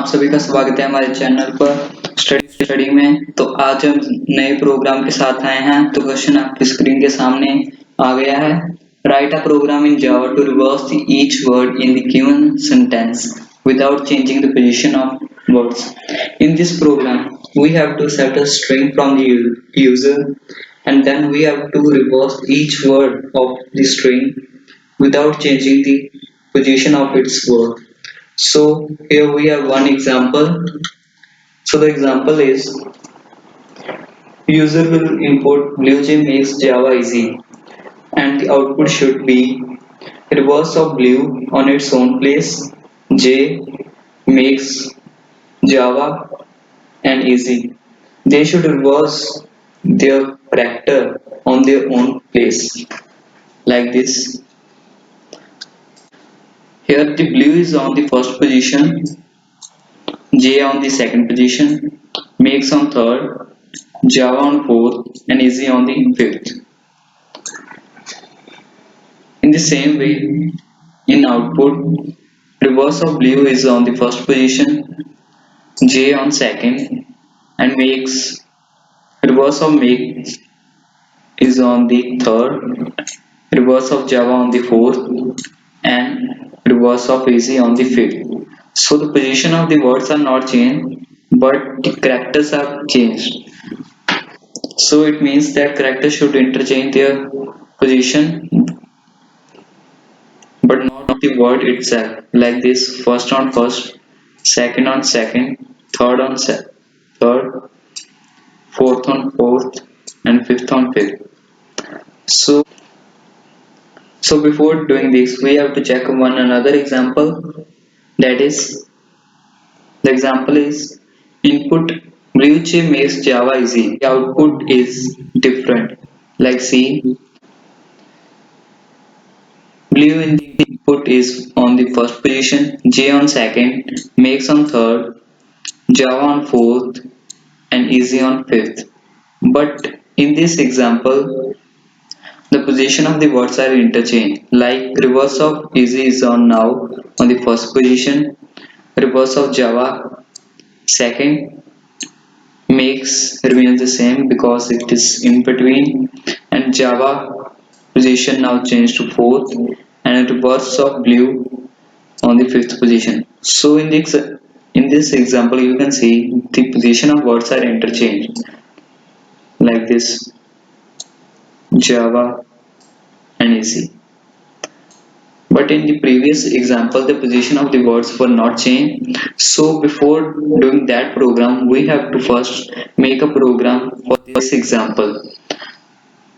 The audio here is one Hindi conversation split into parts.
आप सभी का स्वागत है हमारे चैनल पर स्टडी में। तो आज हम नए प्रोग्राम के साथ आए हैं। तो क्वेश्चन आपकी स्क्रीन के सामने आ गया है। Write a program in Java to reverse each word in the given sentence without changing the position of words. In this program, we have to set a string from the user, and then we have to reverse each word of the string without changing the position of its word. So here we have one example. So the example is user will import BlueJ makes Java easy, and the output should be reverse of blue on its own place. J makes Java and easy. They should reverse their character on their own place like this. Here the blue is on the first position, J on the second position, makes on third, Java on fourth, and easy on the fifth. In the same way, in output, reverse of blue is on the first position, J on second, and makes reverse of make is on the third, reverse of Java on the fourth, and reverse of easy on the fifth. So the position of the words are not changed, but the characters are changed. So it means that characters should interchange their position but not the word itself, like this: first on first, second on second, third on third, fourth on fourth, and fifth on fifth. So, so before doing this, we have to check one another example. That is, the example is input BlueJ makes Java easy. The output is different. Like see, blue in the input is on the first position, J on second, makes on third, Java on fourth, and easy on fifth. But in this example, the position of the words are interchanged. Like reverse of easy is on now on the first position, reverse of Java second, makes remains the same because it is in between, and Java position now changed to fourth, and reverse of blue on the fifth position. So in this example, you can see the position of words are interchanged like this: Java and easy. But in the previous example, the position of the words were not changed. So before doing that program, we have to first make a program for this example,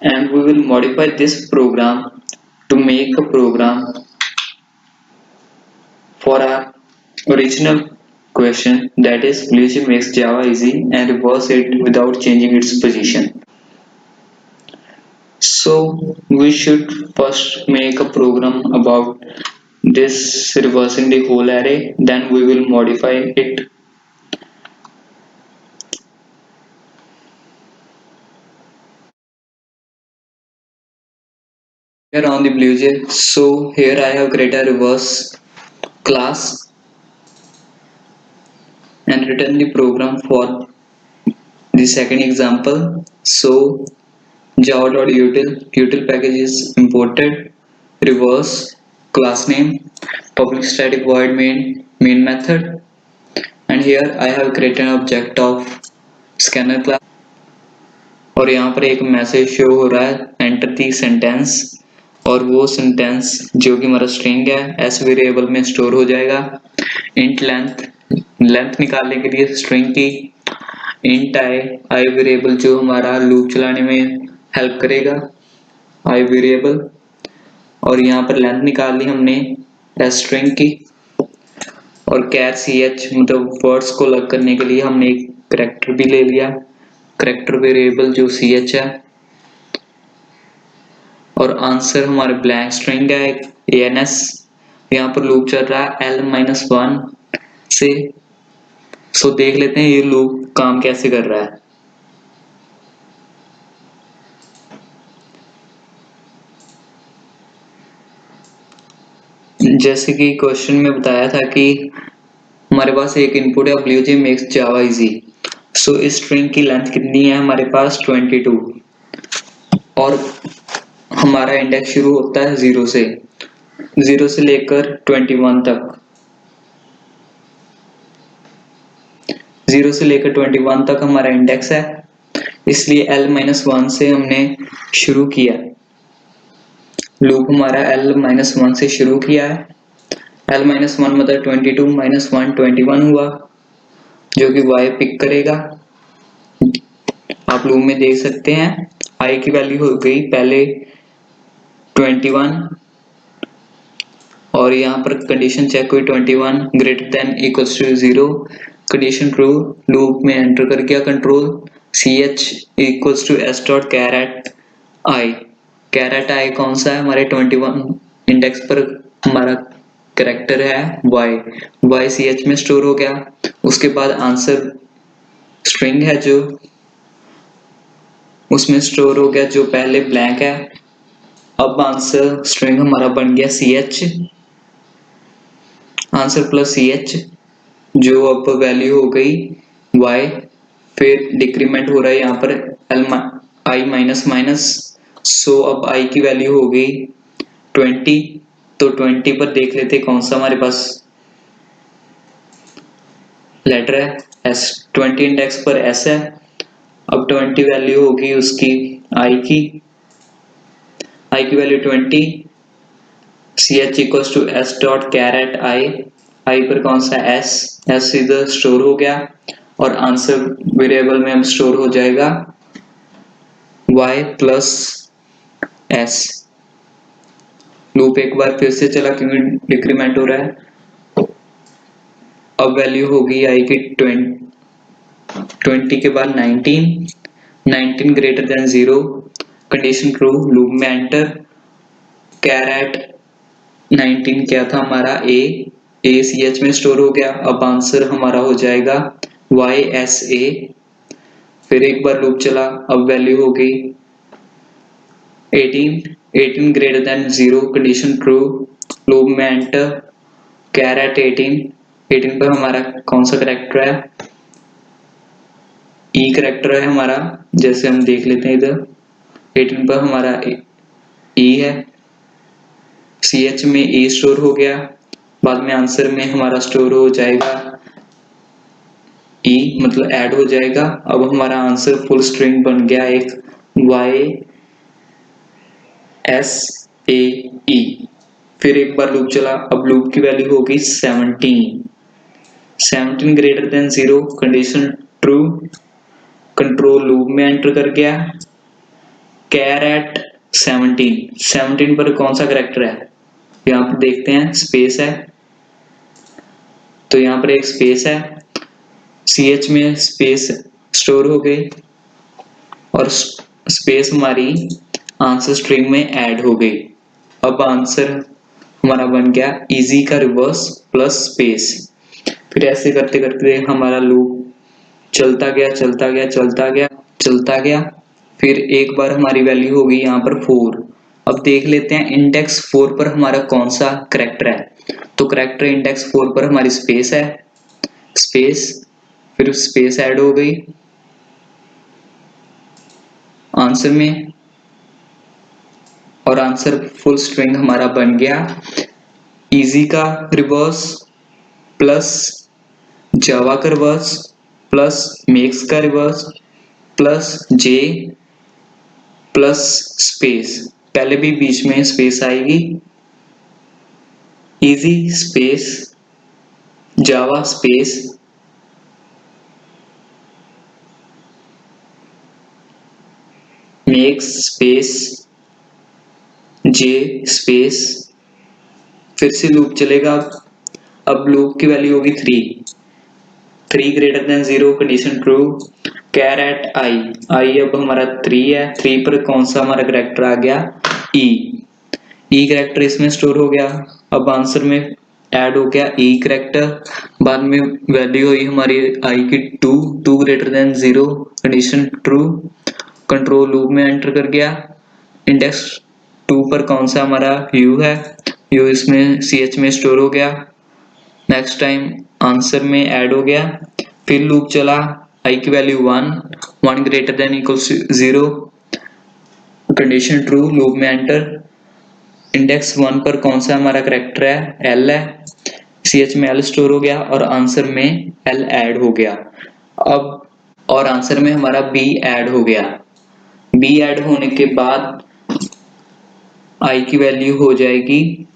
and we will modify this program to make a program for our original question, that is BlueJ makes Java easy, and reverse it without changing its position. So we should first make a program about this reversing the whole array, then we will modify it. Here on the BlueJ, so here I have created a reverse class and written the program for the second example. So java.util package is imported, reverse class name, public static void main method, and here I have created an object of scanner class, और यहाँ पर एक मैसेज शो हो रहा है एंटर दी सेंटेंस, और वो सेंटेंस जो कि हमारा स्ट्रिंग है एस वेरिएबल में स्टोर हो जाएगा। इंट लेंथ निकालने के लिए स्ट्रिंग की इंट आई वेरिएबल जो हमारा लूप चलाने में हेल्प करेगा, आई वेरिएबल, और यहाँ पर लेंथ निकाल ली हमने एस स्ट्रिंग की, और कैर सी एच मतलब वर्ड्स को अलग करने के लिए हमने एक करेक्टर भी ले लिया, करेक्टर वेरिएबल जो सी एच है, और आंसर हमारे ब्लैंक स्ट्रिंग है ए एन एस। यहाँ पर लूप चल रहा है L-1 से। सो देख लेते हैं ये लूप काम कैसे कर रहा है। जैसे कि क्वेश्चन में बताया था कि हमारे पास एक इनपुट है ब्लूजी मेक्स जावा इजी। सो इस स्ट्रिंग की लेंथ कितनी है हमारे पास 22 और हमारा इंडेक्स शुरू होता है 0 से लेकर 21 तक। 0 से लेकर 21 तक हमारा इंडेक्स है, इसलिए l-1 से हमने शुरू किया। लूप हमारा l-1 से शुरू किया है। l-1 मतलब 22 -1 21 हुआ, जो कि y पिक करेगा। आप लूप में देख सकते हैं i की वैल्यू हो गई पहले 21 और यहाँ पर कंडीशन चेक हुई 21 greater than equals to 0। Condition true, loop में एंटर कर गया control ch equals to s dot char at i। Char at i कौन सा है हमारे 21 इंडेक्स पर हमारा कैरेक्टर है y ch में स्टोर हो गया। उसके बाद आंसर स्ट्रिंग है जो उसमें स्टोर हो गया, जो पहले ब्लैंक है। अब आंसर स्ट्रिंग हमारा बन गया ch, आंसर प्लस ch, जो अब वैल्यू हो गई y। फिर डिक्रीमेंट हो रहा है यहाँ पर i माइनस माइनस, सो अब i की वैल्यू हो गई 20। तो 20 पर देख लेते कौन सा हमारे पास लेटर है s। 20 इंडेक्स पर s है। अब 20 वैल्यू होगी उसकी i की value 20। ch equals to s dot char at i पर कौन सा s इधर स्टोर हो गया और आंसर वेरिएबल में हम स्टोर हो जाएगा y प्लस s। लूप एक बार फिर से चला क्योंकि डिक्रीमेंट हो रहा है। अब वैल्यू होगी i की 20 के बाद 19 greater than 0। Condition true, loop में एंटर कैरेट 19 क्या था हमारा a ch में स्टोर हो गया। अब आंसर हमारा हो जाएगा YSA। फिर एक बार लूप चला, अब वैल्यू हो गई 18 greater than 0। Condition true, loop में एंटर कैरेट 18 पर हमारा कौन सा कैरेक्टर है ई कैरेक्टर है हमारा, जैसे हम देख लेते हैं इधर 18 पर हमारा ई है। ch में e स्टोर हो गया, बाद में आंसर में हमारा स्टोर हो जाएगा e मतलब ऐड हो जाएगा। अब हमारा आंसर फुल स्ट्रिंग बन गया एक YSAE। फिर एक बार लूप चला, अब लूप की वैल्यू होगी 17 greater than 0। Condition true, control loop में एंटर कर गया कैरेट 17 पर कौन सा कैरेक्टर है यहाँ पर देखते हैं, स्पेस है। तो यहाँ पर एक स्पेस है, ch में स्पेस स्टोर हो गई और स्पेस हमारी आंसर स्ट्रिंग में ऐड हो गई। अब आंसर हमारा बन गया इजी का रिवर्स प्लस स्पेस। फिर ऐसे करते करते हमारा लूप चलता गया। फिर एक बार हमारी वैल्यू होगी यहाँ पर 4। अब देख लेते हैं इंडेक्स 4 पर हमारा कौन सा कैरेक्टर है। तो कैरेक्टर इंडेक्स 4 पर हमारी स्पेस है, फिर स्पेस ऐड हो गई आंसर में और आंसर फुल स्ट्रिंग हमारा बन गया इजी का रिवर्स प्लस जावा का रिवर्स प्लस मेक्स का रिवर्स प्लस जे प्लस स्पेस। पहले भी बीच में स्पेस आएगी, easy space Java space makes space जे स्पेस। फिर से लूप चलेगा। अब लूप की वैल्यू होगी 3 greater than 0। Condition true, caret I अब हमारा 3 है। 3 पर कौन सा हमारा कैरेक्टर आ गया ई कैरेक्टर इसमें स्टोर हो गया। अब आंसर में ऐड हो गया ई कैरेक्टर, बाद में वैल्यू हुई हमारी आई की 2 greater than 0। Condition true, control loop में एंटर कर गया इंडेक्स 2 पर कौन सा हमारा यू है, यू इसमें ch में स्टोर हो गया। नेक्स्ट टाइम आंसर में ऐड हो गया। फिर लूप चला, i की value 1 greater than equals to 0, condition true, loop में एंटर। इंडेक्स 1 पर कौन सा हमारा करेक्टर है, l है, ch में l स्टोर हो गया और आंसर में l ऐड हो गया। अब और आंसर में हमारा b ऐड हो गया। b ऐड होने के बाद i की वैल्यू हो जाएगी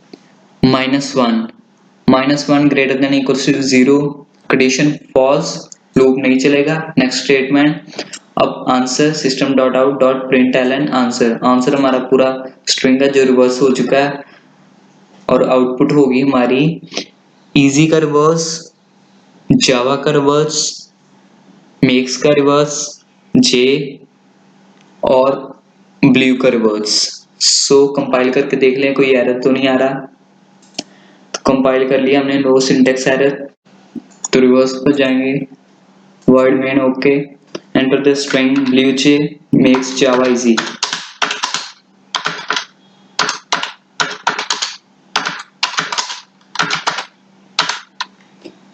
-1 greater than equal to 0, condition false, loop नहीं चलेगा। Next statement. अब answer system dot out dot print L answer, answer हमारा पूरा स्ट्रिंग है जो रिवर्स हो चुका है और आउटपुट होगी हमारी इजी का रिवर्स, जावा का रिवर्स, मेक्स का रिवर्स, जे और ब्लू का रिवर्स। सो कंपाइल करके देख लें कोई एरर तो नहीं आ रहा। तो कंपाइल कर लिया हमने, नो सिंटेक्स एरर। तो रिवर्स पर जाएंगे, word main okay, enter the string blue J makes Java easy.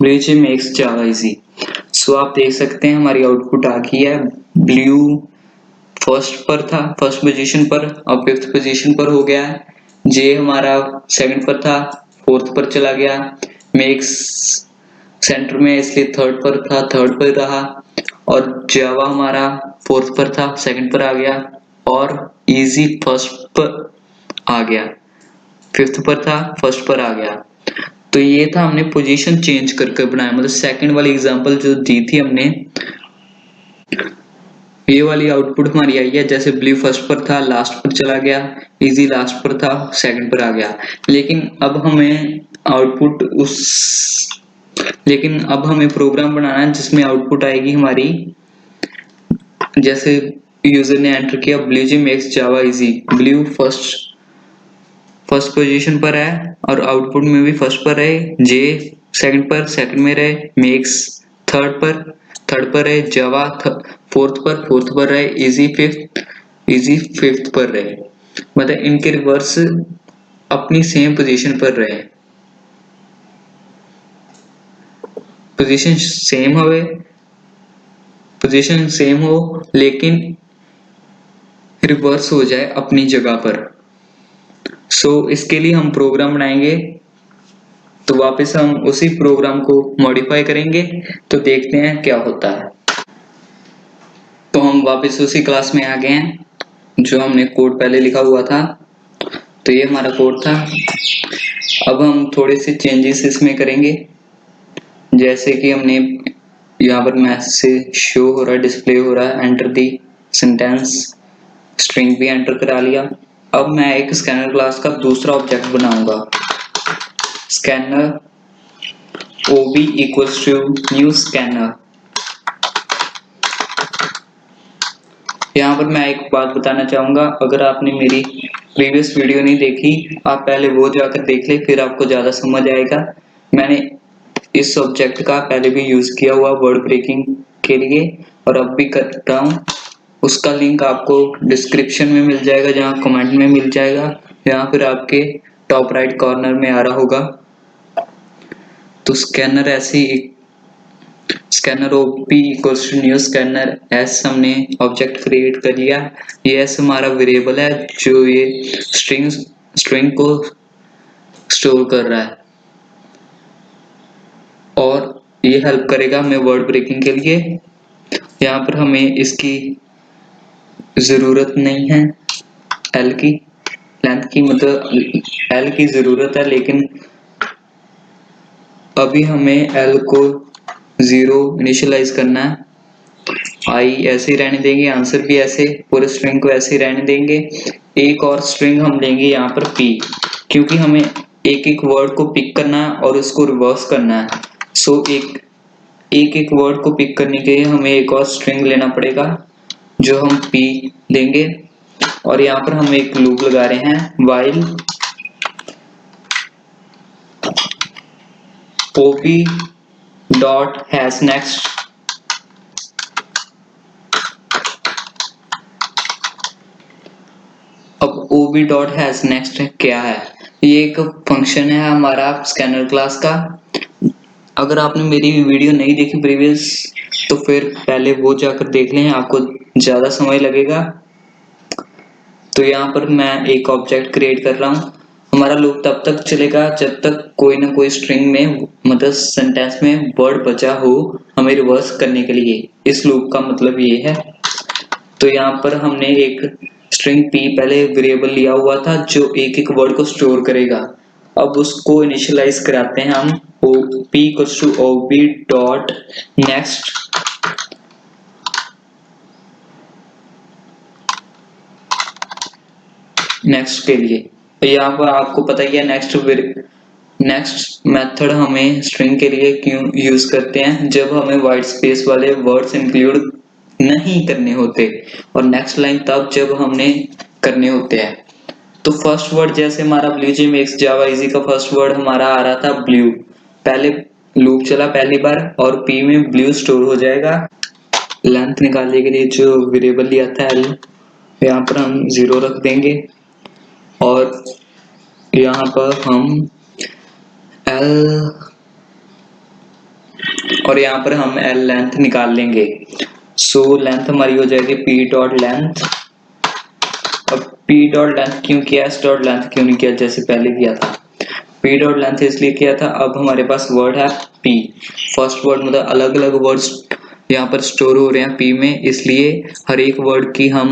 Blue J makes Java easy. So आप देख सकते हैं हमारी आउटपुट आ गई है। ब्लू फर्स्ट पर था, फर्स्ट पोजीशन पर, अब फिफ्थ पोजीशन पर हो गया है। जे हमारा सेकंड पर था, फोर्थ पर चला गया। मेक्स सेंटर में इसलिए थर्ड पर था, थर्ड पर रहा। और जावा हमारा फोर्थ पर था, सेकंड पर आ गया। और इजी फर्स्ट पर आ गया, फिफ्थ पर था, फर्स्ट पर आ गया। तो ये था हमने पोजीशन चेंज करके बनाया, मतलब सेकंड वाली एग्जांपल जो दी थी हमने, ये वाली आउटपुट हमारी आई है। जैसे ब्लू फर्स्ट पर था, लास्ट पर चला गया, इजी लास्ट पर था, सेकंड पर आ गया। लेकिन अब हमें प्रोग्राम बनाना है जिसमें आउटपुट आएगी हमारी, जैसे यूजर ने एंटर किया ब्लू जी makes Java easy, blue first position पर है और आउटपुट में भी फर्स्ट पर है, जे सेकंड पर, सेकंड में रहे, मेक्स थर्ड पर है, जावा फोर्थ पर रहे, इजी फिफ्थ पर रहे। मतलब इनके रिवर्स अपनी सेम पोजीशन पर रहे, पोजीशन सेम हो लेकिन रिवर्स हो जाए अपनी जगह पर। इसके लिए हम प्रोग्राम बनाएंगे। तो वापस हम उसी प्रोग्राम को मॉडिफाई करेंगे, तो देखते हैं क्या होता है। तो हम वापस उसी क्लास में आ गए हैं जो हमने कोड पहले लिखा हुआ था। तो ये हमारा कोड था। अब हम थोड़े से चेंजेस इसमें करेंगे, जैसे कि हमने यहाँ पर मैसेज शो हो रहा है, डिस्प्ले हो रहा है, एंटर दी सेंटेंस, स्ट्रिंग भी एंटर करा लिया। अब मैं एक स्कैनर क्लास का दूसरा ऑब्जेक्ट बनाऊंगा, scanner ob equals to new scanner. यहाँ पर मैं एक बात बताना चाहूंगा, अगर आपने मेरी प्रीवियस वीडियो नहीं देखी, आप पहले वो जाकर देख ले, फिर आपको ज्यादा समझ आएगा। मैंने इस ऑब्जेक्ट का पहले भी यूज किया हुआ वर्ड ब्रेकिंग के लिए और अब भी कर रहा हूँ। उसका लिंक आपको डिस्क्रिप्शन में मिल जाएगा, जहाँ कमेंट में मिल जाएगा, या फिर आपके टॉप राइट कॉर्नर में आ रहा होगा। तो scanner scanner op equals to new scanner S हमने ऑब्जेक्ट क्रिएट कर लिया। ये एस हमारा वेरिएबल है जो ये स्ट्रिंग को स्टोर कर रहा है और ये हेल्प करेगा हमें वर्ड ब्रेकिंग के लिए। यहाँ पर हमें इसकी जरूरत नहीं है, एल की लेंथ की, मतलब एल की जरूरत है, लेकिन अभी हमें एल को 0 इनिशियलाइज करना है। आई ऐसे ही रहने देंगे, आंसर भी ऐसे, पूरे स्ट्रिंग को ऐसे ही रहने देंगे। एक और स्ट्रिंग हम लेंगे यहाँ पर p, क्योंकि हमें एक एक वर्ड को पिक करना है और उसको रिवर्स करना है। एक वर्ड को पिक करने के लिए हमें एक और स्ट्रिंग लेना पड़ेगा जो हम p देंगे। और यहाँ पर हम एक लूप लगा रहे हैं, while ob dot hash next. अब ob डॉट हैश नेक्स्ट क्या है? ये एक फंक्शन है हमारा स्कैनर क्लास का। अगर आपने मेरी वीडियो नहीं देखी प्रीवियस तो फिर पहले वो जाकर देख लें, आपको ज़्यादा समय लगेगा। तो यहाँ पर मैं एक ऑब्जेक्ट क्रिएट कर रहा हूँ। हमारा लूप तब तक चलेगा जब तक कोई ना कोई स्ट्रिंग में मतलब सेंटेंस में वर्ड बचा हो हमें रिवर्स करने के लिए। इस लूप का मतलब ये है। तो यहाँ पर हमने एक स्ट्रिंग p पहले वेरिएबल लिया हुआ था जो एक एक वर्ड को स्टोर करेगा। अब उसको इनिशियलाइज कराते हैं हम p = ob डॉट नेक्स्ट के लिए। तो यहाँ पर आपको पता ही है नेक्स्ट मेथड हमें स्ट्रिंग के लिए क्यों यूज करते हैं, जब हमें व्हाइट स्पेस वाले वर्ड्स इंक्लूड नहीं करने होते, और नेक्स्ट लाइन तब जब हमने करने होते हैं। तो फर्स्ट वर्ड जैसे हमारा BlueJ मेक्स जावा इजी का फर्स्ट वर्ड हमारा आ रहा था ब्लू। पहले लूप चला पहली बार और p में ब्लू स्टोर हो जाएगा। लेंथ निकालने के लिए जो वेरिएबल लिया था l, यहाँ पर हम 0 रख देंगे और यहाँ पर हम l और यहाँ पर हम l लेंथ निकाल लेंगे। सो लेंथ हमारी हो जाएगी p डॉट लेंथ। अब p डॉट लेंथ क्यों किया, s डॉट लेंथ क्यों नहीं किया जैसे पहले किया था। p डॉट लेंथ इसलिए किया था, अब हमारे पास वर्ड है p, फर्स्ट वर्ड मतलब अलग अलग वर्ड्स यहाँ पर स्टोर हो रहे हैं p में, इसलिए हर एक वर्ड की हम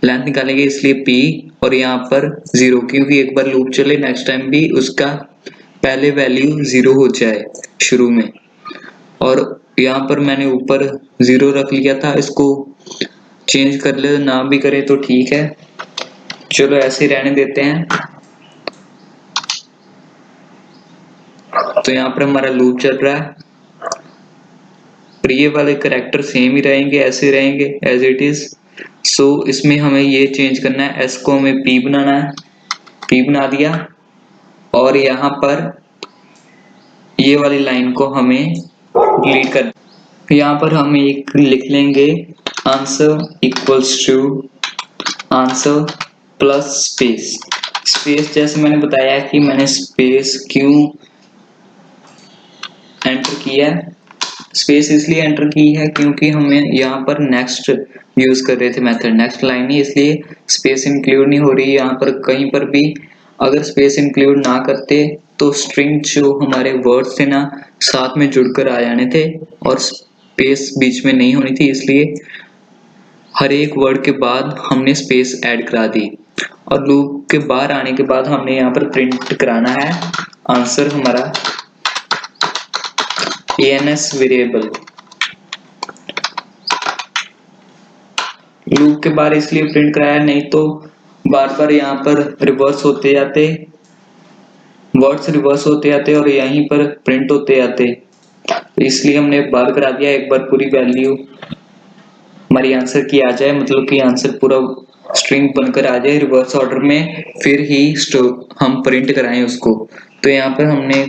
लेंथ निकालेंगे, इसलिए p और यहाँ पर 0, क्योंकि एक बार लूप चले नेक्स्ट टाइम भी उसका पहले वैल्यू 0 हो जाए शुरू में। और यहाँ पर मैंने ऊपर 0 रख लिया था, इसको चेंज कर ले ना भी करे तो ठीक है, चलो ऐसे ही रहने देते हैं। तो यहाँ पर हमारा लूप चल रहा है और ये वाले कैरेक्टर सेम ही रहेंगे, ऐसे रहेंगे एज इट इज। सो इसमें हमें ये चेंज करना है, s को हमें p बनाना है, p बना दिया। और यहाँ पर ये वाली लाइन को हमें डिलीट कर, यहाँ पर हम एक लिख लेंगे answer equals to answer plus space. Space जैसे मैंने बताया कि मैंने स्पेस क्यों एंटर किया है, स्पेस इसलिए एंटर की है क्योंकि हमें यहाँ पर नेक्स्ट यूज कर रहे थे मेथड, नेक्स्ट लाइन ही, इसलिए स्पेस इंक्लूड नहीं हो रही यहाँ पर कहीं पर भी। अगर स्पेस इंक्लूड ना करते तो स्ट्रिंग जो हमारे वर्ड्स थे ना साथ में जुड़कर आ जाने थे और स्पेस बीच में नहीं होनी थी, इसलिए हर एक वर्ड के बाद हमने स्पेस ऐड करा दी। और लूप के बाहर आने के बाद हमने यहाँ पर प्रिंट कराना है आंसर हमारा ans वेरिएबल। लूप के बाहर इसलिए प्रिंट कराया, नहीं तो बार बार यहाँ पर रिवर्स होते जाते, वर्ड्स रिवर्स होते जाते और यहीं पर प्रिंट होते जाते, तो इसलिए हमने बाहर करा दिया। एक बार पूरी वैल्यू हमारी आंसर की आ जाए, मतलब कि आंसर पूरा स्ट्रिंग बनकर आ जाए रिवर्स ऑर्डर में, फिर ही हम प्रिंट कराएं उसको। तो यहाँ पर हमने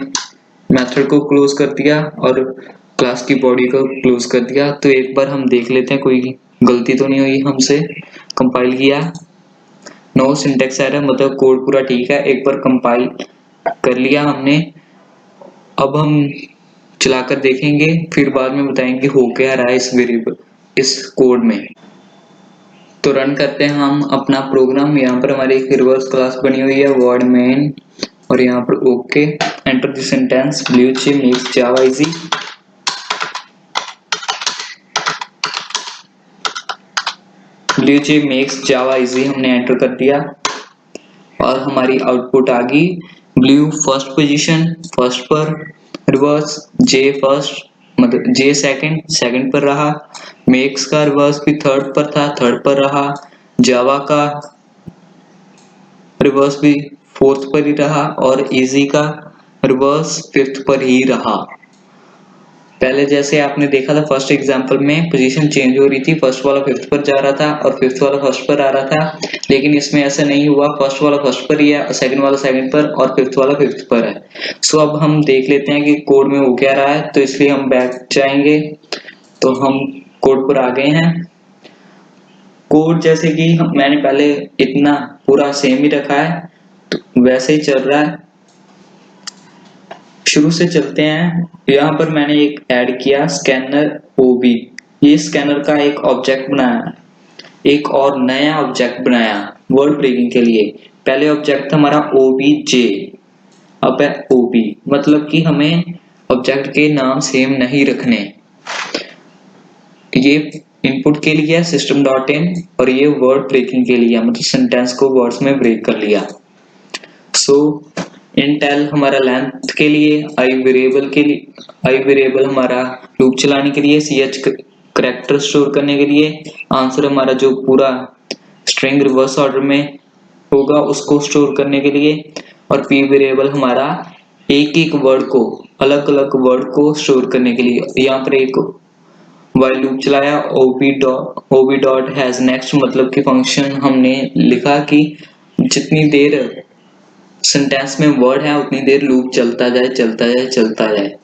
मेथड को क्लोज कर दिया और क्लास की बॉडी को क्लोज कर दिया। तो एक बार हम देख लेते हैं कोई गलती तो नहीं हुई हमसे। कंपाइल किया, नो सिंटेक्स एरर, मतलब कोड पूरा ठीक है। एक बार कंपाइल कर लिया हमने, अब हम चलाकर देखेंगे, फिर बाद में बताएंगे हो क्या रहा है इस वेरिएबल इस कोड में। तो रन करते हैं हम अपना प्रोग्राम। यहाँ पर हमारी एक रिवर्स क्लास बनी हुई है वर्ड मेन, और यहाँ पर okay, enter the sentence BlueJ makes Java easy. BlueJ makes Java easy हमने एंटर कर दिया और हमारी आउटपुट आ गई ब्लू फर्स्ट पोजीशन, फर्स्ट पर, रिवर्स J फर्स्ट मतलब J सेकंड पर रहा, मेक्स का रिवर्स भी थर्ड पर था, थर्ड पर रहा, जावा का रिवर्स भी फोर्थ पर ही रहा और इजी का रिवर्स फिफ्थ पर ही रहा। पहले जैसे आपने देखा था फर्स्ट एग्जांपल में पोजीशन चेंज हो रही थी, फर्स्ट वाला फिफ्थ पर जा रहा था और फिफ्थ वाला फर्स्ट पर आ रहा था, लेकिन इसमें ऐसा नहीं हुआ, फर्स्ट वाला फर्स्ट पर ही है, सेकंड वाला सेकंड पर और फिफ्थ वाला फिफ्थ पर है। सो अब हम देख लेते हैं कि कोड में हो क्या रहा है, तो इसलिए हम बैक जाएंगे। तो हम कोड पर आ गए हैं। कोड जैसे कि मैंने पहले इतना पूरा सेम ही रखा है, तो वैसे ही चल रहा है। शुरू से चलते हैं। यहाँ पर मैंने एक ऐड किया स्कैनर ओबी। ये स्कैनर का एक ऑब्जेक्ट बनाया, एक और नया ऑब्जेक्ट बनाया वर्ड ब्रेकिंग के लिए। पहले ऑब्जेक्ट था हमारा ओबीजे, अब है ओबी, मतलब कि हमें ऑब्जेक्ट के नाम सेम नहीं रखने। ये इनपुट के लिए सिस्टम डॉट इन और ये वर्ड ब्रेकिंग के लिए, मतलब सेंटेंस को वर्ड्स में ब्रेक कर लिया। सो इंट एल हमारा लेंथ के लिए, आई वेरिएबल के लिए, आई वेरिएबल हमारा लूप चलाने के लिए, सी एच करैक्टर स्टोर करने के लिए, आंसर हमारा जो पूरा स्ट्रिंग रिवर्स ऑर्डर में होगा उसको स्टोर करने के लिए, और पी वेरिएबल हमारा एक एक वर्ड को, अलग अलग वर्ड को स्टोर करने के लिए। यहाँ पर एक वाइल लूप चलाया ओबी डॉट हैज नेक्स्ट, मतलब कि फंक्शन हमने लिखा कि जितनी देर सेंटेंस में वर्ड है उतनी देर लूप चलता जाए चलता जाए चलता जाए।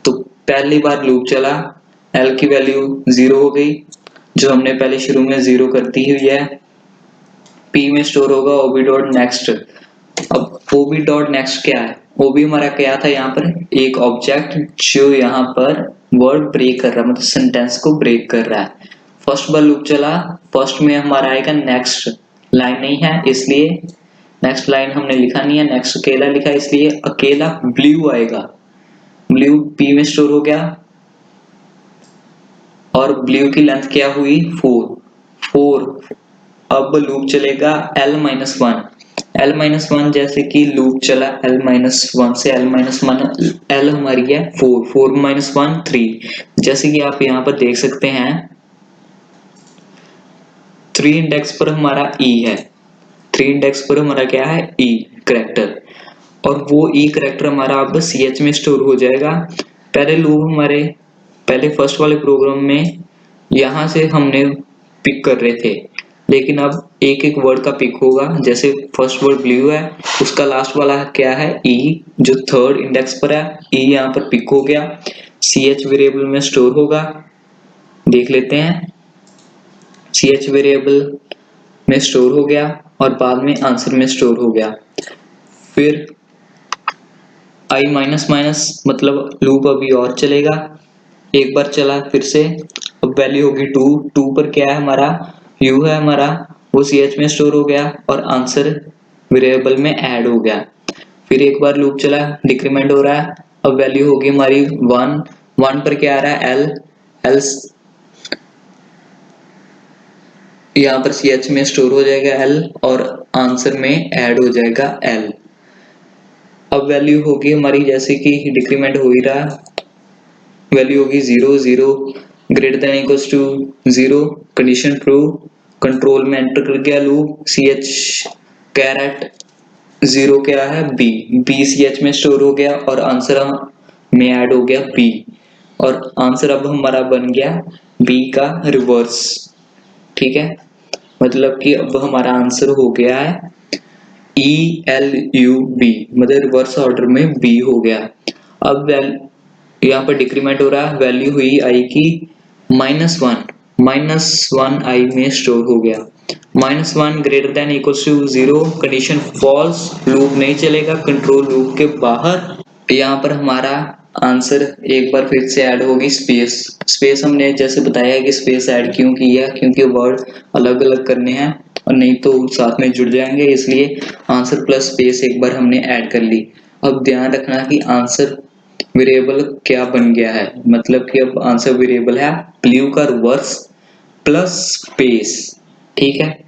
तो पहली बार लूप चला, एल की वैल्यू 0 हो गई, जो हमने पहले शुरू में 0 कर दी हुई है। पी में स्टोर होगा ओबी डॉट नेक्स्ट। अब ओबी डॉट नेक्स्ट क्या है? ओबी हमारा क्या था? यहाँ पर एक ऑब्जेक्ट जो यहाँ पर वर्ड ब्रेक कर रहा है, मतलब सेंटेंस को ब्रेक कर रहा है। फर्स्ट बार लूप चला, फर्स्ट में हमारा आएगा नेक्स्ट, लाइन नहीं है इसलिए नेक्स्ट लाइन हमने लिखा नहीं है, नेक्स्ट अकेला लिखा इसलिए अकेला ब्लू आएगा। ब्लू पी में स्टोर हो गया और ब्लू की लेंथ क्या हुई? 4। अब लूप चलेगा L-1। L-1 जैसे कि लूप चला L-1 से L-1, L हमारी है 4 -1 3। जैसे कि आप यहाँ पर देख सकते हैं 3 इंडेक्स पर हमारा E है, 3 इंडेक्स पर हमारा क्या है? E करैक्टर, और वो E करैक्टर हमारा अब CH में स्टोर हो जाएगा। पहले लूप हमारे पहले फर्स्ट वाले प्रोग्राम में यहाँ से हमने पिक कर रहे थे, लेकिन अब एक एक वर्ड का पिक होगा। जैसे फर्स्ट वर्ड ब्लू है, उसका लास्ट वाला क्या है? E, जो थर्ड इंडेक्स पर है। E यहाँ पर पिक हो गया, CH वेरिएबल में स्टोर होगा। देख लेते हैं, CH वेरिएबल में स्टोर हो गया और बाद में आंसर में स्टोर हो गया। फिर I माइनस मतलब लूप अभी और चलेगा, एक बार चला फिर से, अब वैल्यू होगी 2 पर क्या है हमारा? U है हमारा, वो CH में स्टोर हो गया और आंसर वेरिएबल में ऐड हो गया। फिर एक बार लूप चला, डिक्रीमेंट हो रहा है, अब वैल्यू होगी हमारी 1 पर क्या आ रहा है? L यहाँ पर CH में स्टोर हो जाएगा L और आंसर में ऐड हो जाएगा L। अब वैल्यू होगी हमारी, जैसे कि डिक्रीमेंट हो ही रहा, वैल्यू होगी 0 greater than equals to 0, condition true, control में एंटर कर गया लूप, CH कैरेट 0 क्या है? B CH में स्टोर हो गया और आंसर में ऐड हो गया B, और आंसर अब हमारा बन गया B का रिवर्स। ठीक है, मतलब कि अब हमारा आंसर हो गया है ELUB, मतलब रिवर्स ऑर्डर में B हो गया। अब यहाँ पर डिक्रीमेंट हो रहा है, वैल्यू हुई I की -1 I में स्टोर हो गया। -1 greater than equals to 0, condition false, loop नहीं चलेगा, कंट्रोल लूप के बाहर। यहाँ पर हमारा आंसर एक बार फिर से ऐड होगी स्पेस हमने जैसे बताया कि स्पेस ऐड क्यों किया, क्योंकि वर्ड अलग अलग करने हैं और नहीं तो साथ में जुड़ जाएंगे, इसलिए आंसर प्लस स्पेस एक बार हमने ऐड कर ली। अब ध्यान रखना कि आंसर वेरिएबल क्या बन गया है, मतलब कि अब आंसर वेरिएबल है ब्लू का रिवर्स प्लस स्पेस। ठीक है,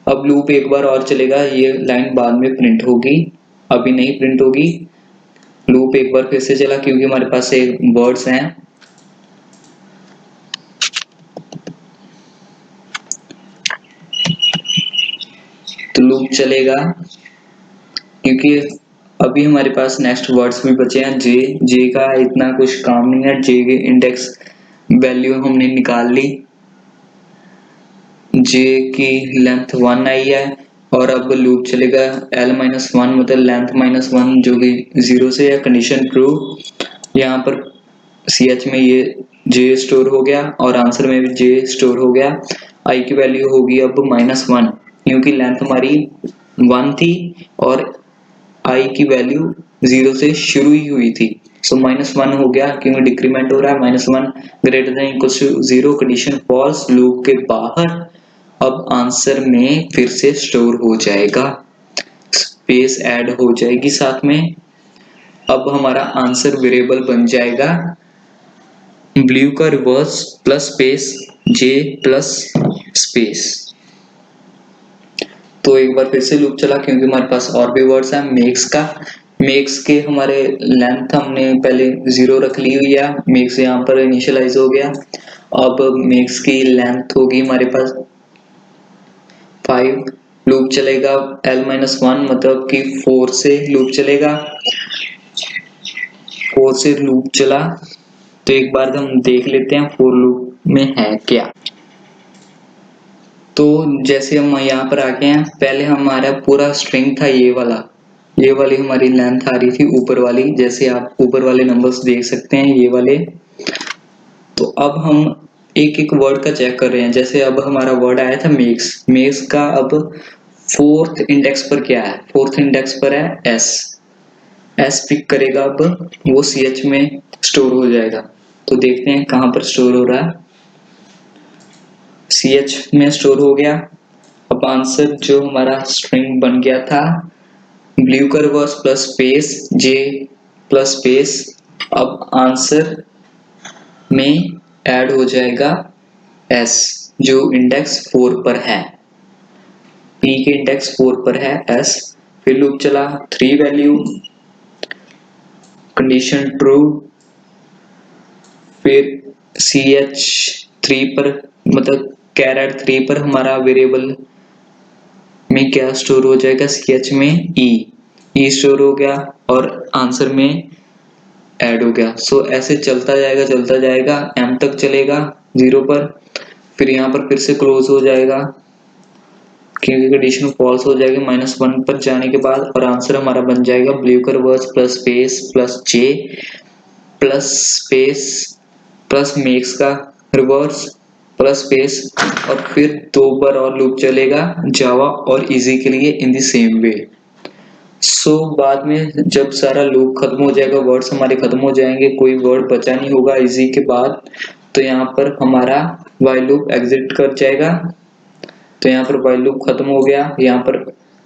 अब लूप एक बार और चलेगा, ये लाइन बाद में प्रिंट होगी, अभी नहीं प्रिंट होगी। लूप एक बार फिर से चला क्योंकि हमारे पास एक वर्ड्स हैं। तो लूप चलेगा क्योंकि अभी हमारे पास नेक्स्ट वर्ड्स भी बचे हैं। जे का इतना कुछ काम नहीं है, जे के इंडेक्स वैल्यू हमने निकाल ली, जे की लेंथ 1 आई है, और अब लूप चलेगा L-1 मतलब लेंथ -1 जो कि 0 से है, कंडीशन ट्रू। यहाँ पर CH में ये J स्टोर हो गया और आंसर में भी J स्टोर हो गया। I की वैल्यू होगी अब -1 क्योंकि लेंथ हमारी 1 थी और I की वैल्यू 0 से शुरू ही हुई थी। सो -1 हो गया क्योंकि डिक्रीमेंट हो रहा है। -1 greater than equal to 0 condition false, loop के बाहर। अब आंसर में फिर से स्टोर हो जाएगा, स्पेस ऐड हो जाएगी साथ में। अब हमारा आंसर वेरिएबल बन जाएगा ब्लू का रिवर्स प्लस स्पेस जे प्लस स्पेस। तो एक बार फिर से लूप चला क्योंकि हमारे पास और भी वर्ड्स है। मेक्स के हमारे लेंथ हमने पहले 0 रख ली हुई है, मेक्स यहाँ पर इनिशियलाइज हो गया। अब मेक्स की लेंथ होगी हमारे पास 5। लूप चलेगा l-1 मतलब कि 4 से लूप चलेगा। 4 से लूप चला तो एक बार हम देख लेते हैं फोर लूप में है क्या। तो जैसे हम यहाँ पर आ गए हैं, पहले हमारा पूरा स्ट्रिंग था ये वाली हमारी लेंथ आ रही थी ऊपर वाली, जैसे आप ऊपर वाले नंबर्स देख सकते हैं ये वाले। तो अब हम एक एक वर्ड का चेक कर रहे हैं। जैसे अब हमारा वर्ड आया था मेक्स का अब 4th इंडेक्स पर क्या है? 4th इंडेक्स पर है एस पिक करेगा, अब वो CH में स्टोर हो जाएगा। तो देखते हैं कहां पर स्टोर हो रहा है। CH में स्टोर हो गया। अब आंसर जो हमारा स्ट्रिंग बन गया था ब्लू का रिवर्स प्लस स्पेस जे प्लस स्पेस, अब आंसर में ऐड हो जाएगा S जो इंडेक्स 4 पर है, P के इंडेक्स 4 पर है S। फिर लूप चला 3 वैल्यू, कंडीशन ट्रू, फिर CH3 पर मतलब कैरेट 3 पर हमारा वेरिएबल में क्या स्टोर हो जाएगा? CH में E स्टोर हो गया और आंसर में ऐड हो गया। सो ऐसे चलता जाएगा M तक चलेगा 0 पर, फिर यहाँ पर फिर से क्लोज हो जाएगा क्योंकि कंडीशन फॉल्स हो जाएगी -1 पर जाने के बाद। और आंसर हमारा बन जाएगा ब्लू का रिवर्स प्लस स्पेस प्लस जे प्लस स्पेस प्लस मेक्स का रिवर्स प्लस स्पेस, और फिर 2 बार और लूप चलेगा जावा और इजी के लिए इन द सेम वे। सो बाद में जब सारा लूप खत्म हो जाएगा, वर्ड्स हमारे खत्म हो जाएंगे, कोई वर्ड बचा नहीं होगा इजी के बाद, तो यहाँ पर हमारा व्हाइल लूप एग्जिट कर जाएगा। तो यहाँ पर व्हाइल लूप खत्म हो गया। यहाँ पर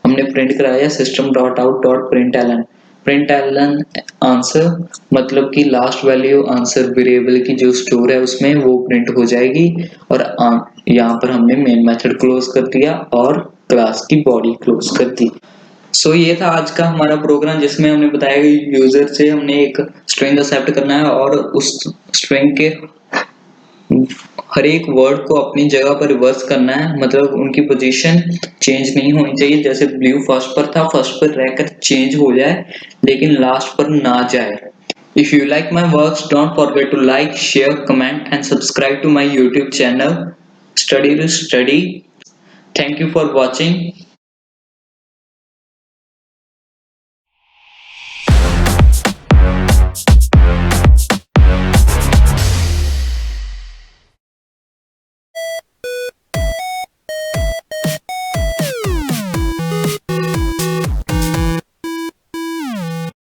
हमने प्रिंट कराया system.out.println। प्रिंटलन आंसर मतलब कि लास्ट वैल्यू आंसर वेरिएबल की जो स्टोर है उसमें वो प्रिंट हो जाएगी। और यहाँ पर हमने मेन मेथड क्लोज कर दिया और क्लास की बॉडी क्लोज कर दी। सो ये था आज का हमारा प्रोग्राम जिसमें हमने बताया कि यूजर से हमने एक स्ट्रिंग एक्सेप्ट करना है और उस स्ट्रिंग के हर एक वर्ड को अपनी जगह पर रिवर्स करना है, मतलब उनकी पोजीशन चेंज नहीं होनी चाहिए। जैसे ब्लू फर्स्ट पर था, फर्स्ट पर रहकर चेंज हो जाए लेकिन लास्ट पर ना जाए। If you like my works, don't forget to like, share, comment and subscribe to my YouTube channel Study to Study. Thank you for watching.